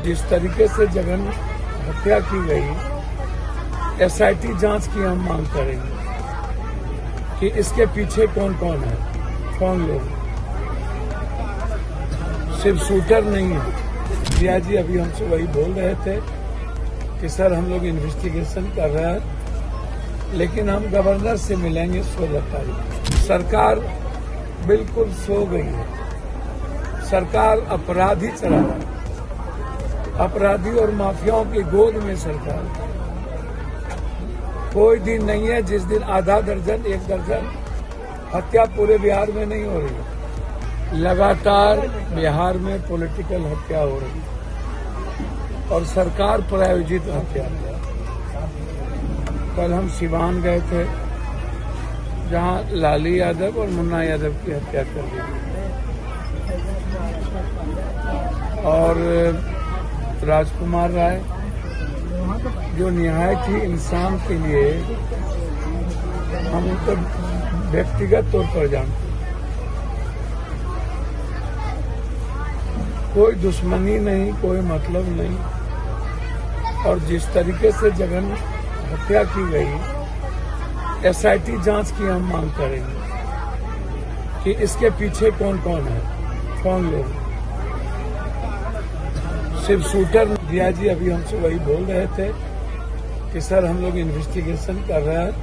जिस तरीके से जघन्य हत्या की गई, एसआईटी जांच की हम मांग करेंगे कि इसके पीछे कौन कौन है, कौन लोग। सिर्फ शूटर नहीं है। जिया जी अभी हमसे वही बोल रहे थे कि सर हम लोग इन्वेस्टिगेशन कर रहे हैं, लेकिन हम गवर्नर से मिलेंगे 16 तारीख। सरकार बिल्कुल सो गई है। सरकार अपराधी चला रहा है। अपराधी और माफियाओं की गोद में सरकार। कोई दिन नहीं है जिस दिन आधा दर्जन, 1 दर्जन हत्या पूरे बिहार में नहीं हो रही है। लगातार बिहार में पॉलिटिकल हत्या हो रही है और सरकार प्रायोजित हत्या। कल हम सिवान गए थे, जहां लाली यादव और मुन्ना यादव की हत्या कर दी और राजकुमार राय जो निहायत ही इंसान के लिए, हम उनको व्यक्तिगत तौर पर जानते हैं। कोई दुश्मनी नहीं, कोई मतलब नहीं। और जिस तरीके से जघन्य हत्या की गई, एसआईटी जांच की हम मांग करेंगे कि इसके पीछे कौन कौन है, कौन लोग। सिर्फ शूटर। जिया जी अभी हमसे वही बोल रहे थे कि सर हम लोग इन्वेस्टिगेशन कर रहे हैं,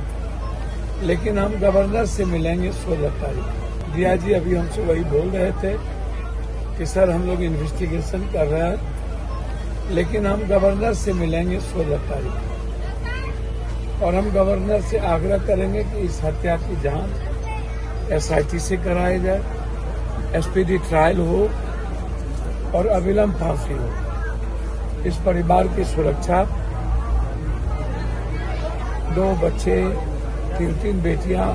लेकिन हम गवर्नर से मिलेंगे 16 तारीख। जिया जी अभी हमसे वही बोल रहे थे कि सर हम लोग इन्वेस्टिगेशन कर रहे हैं, लेकिन हम गवर्नर से मिलेंगे 16 तारीख। और हम गवर्नर से आग्रह करेंगे कि इस हत्या की जांच एसआईटी से कराई जाए, एसपीडी ट्रायल हो और अविलंब फांसी हो। इस परिवार की सुरक्षा, 2 बच्चे, 3 बेटियां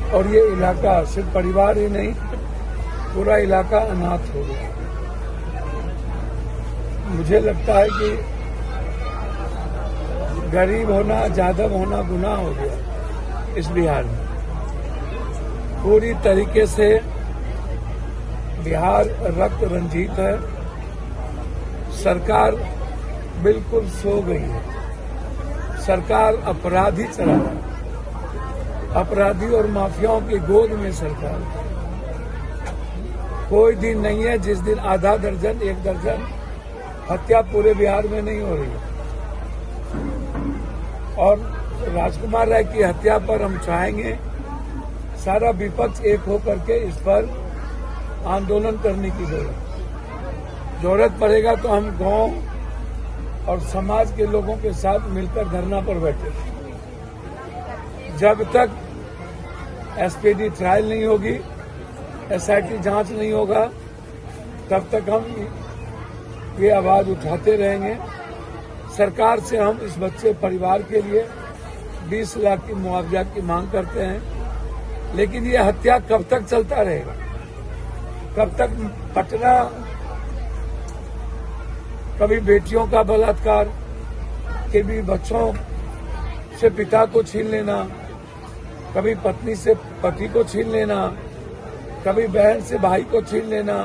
और ये इलाका, सिर्फ परिवार ही नहीं, पूरा इलाका अनाथ हो गया। मुझे लगता है कि गरीब होना, जादव होना गुनाह हो गया इस बिहार में। पूरी तरीके से बिहार रक्त रंजित है। सरकार बिल्कुल सो गई है। सरकार अपराधी चला रहा है। अपराधी और माफियाओं की गोद में सरकार। कोई दिन नहीं है जिस दिन आधा दर्जन, 1 दर्जन हत्या पूरे बिहार में नहीं हो रही है। और राजकुमार राय की हत्या पर हम चाहेंगे सारा विपक्ष एक होकर के इस पर आंदोलन करने की जरूरत पड़ेगा तो हम गांव और समाज के लोगों के साथ मिलकर धरना पर बैठे। जब तक एसपीडी ट्रायल नहीं होगी, एसआईटी जांच नहीं होगा, तब तक हम ये आवाज उठाते रहेंगे। सरकार से हम इस बच्चे परिवार के लिए 20 लाख की मुआवजा की मांग करते हैं, लेकिन ये हत्या कब तक चलता रहेगा? कब तक? पटना कभी बेटियों का बलात्कार, कभी बच्चों से पिता को छीन लेना, कभी पत्नी से पति को छीन लेना, कभी बहन से भाई को छीन लेना,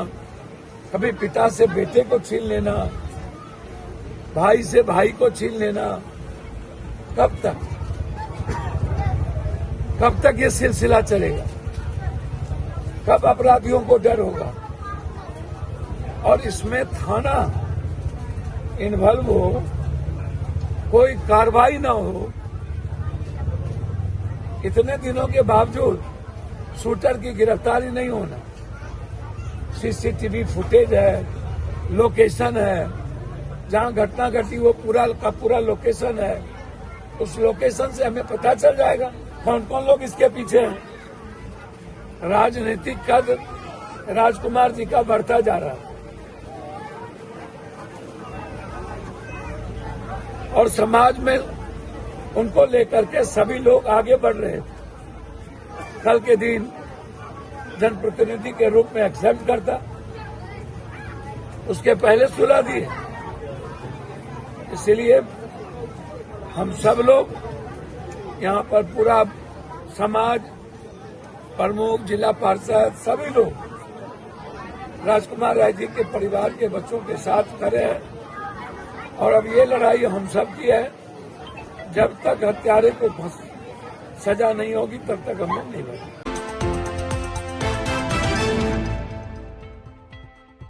कभी पिता से बेटे को छीन लेना, भाई से भाई को छीन लेना। कब तक? कब तक ये सिलसिला चलेगा? कब अपराधियों को डर होगा? और इसमें थाना इन्वॉल्व हो, कोई कार्रवाई ना हो। इतने दिनों के बावजूद शूटर की गिरफ्तारी नहीं होना। सीसीटीवी फुटेज है, लोकेशन है, जहां घटना घटी वो पूरा का पूरा लोकेशन है। उस लोकेशन से हमें पता चल जाएगा कौन कौन लोग इसके पीछे हैं। राजनीतिक कद राजकुमार जी का बढ़ता जा रहा है और समाज में उनको लेकर के सभी लोग आगे बढ़ रहे थे। कल के दिन जनप्रतिनिधि के रूप में एक्सेप्ट करता, उसके पहले सुलह दिए। इसलिए हम सब लोग यहाँ पर पूरा समाज, प्रमुख, जिला पार्षद, सभी लोग राजकुमार राय जी के परिवार के बच्चों के साथ खड़े हैं और अब ये लड़ाई हम सब की है। जब तक हत्यारे को सजा नहीं होगी तब तक हम लोग नहीं लड़ेंगे।